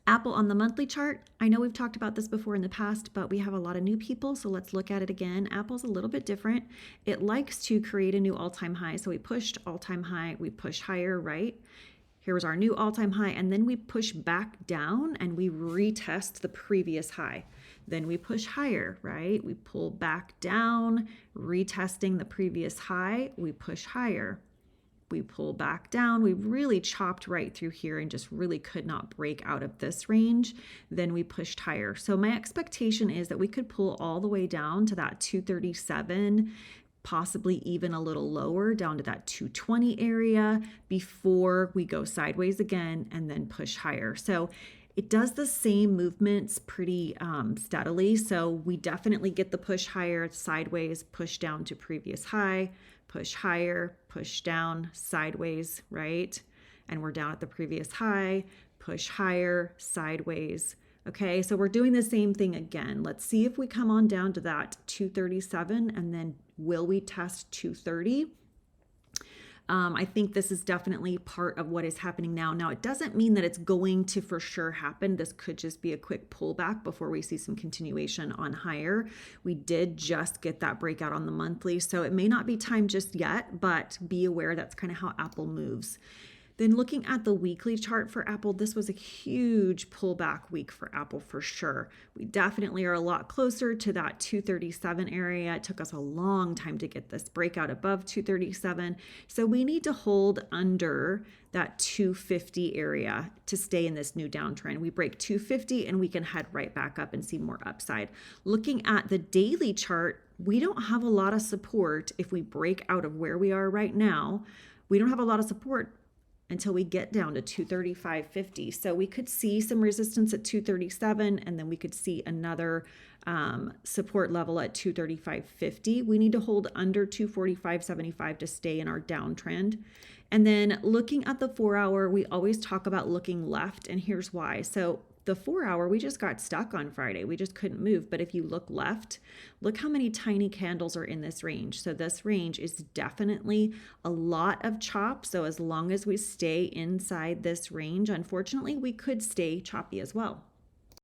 Apple on the monthly chart, I know we've talked about this before in the past, but we have a lot of new people, so let's look at it again. Apple's a little bit different. It likes to create a new all-time high. So we pushed all-time high, we push higher, right? Here's our new all-time high, and then we push back down and we retest the previous high. Then we push higher, right? We pull back down, retesting the previous high, we push higher. We pull back down. We really chopped right through here and just really could not break out of this range. Then we pushed higher. So my expectation is that we could pull all the way down to that 237, possibly even a little lower, down to that 220 area before we go sideways again and then push higher. So it does the same movements pretty steadily. So we definitely get the push higher, sideways, push down to previous high, push higher, push down, sideways, right? And we're down at the previous high, push higher, sideways. Okay, so we're doing the same thing again. Let's see if we come on down to that 237, and then will we test 230? I think this is definitely part of what is happening now. Now, it doesn't mean that it's going to for sure happen. This could just be a quick pullback before we see some continuation on higher. We did just get that breakout on the monthly, so it may not be time just yet, but be aware that's kind of how Apple moves. Then looking at the weekly chart for Apple, this was a huge pullback week for Apple for sure. We definitely are a lot closer to that 237 area. It took us a long time to get this breakout above 237. So we need to hold under that 250 area to stay in this new downtrend. We break 250 and we can head right back up and see more upside. Looking at the daily chart, we don't have a lot of support if we break out of where we are right now. We don't have a lot of support until we get down to 235.50. So we could see some resistance at 237, and then we could see another support level at 235.50. We need to hold under 245.75 to stay in our downtrend. And then looking at the 4 hour, we always talk about looking left, and here's why. So the 4 hour, we just got stuck on Friday. We just couldn't move. But if you look left, look how many tiny candles are in this range. So this range is definitely a lot of chop. So as long as we stay inside this range, unfortunately, we could stay choppy as well.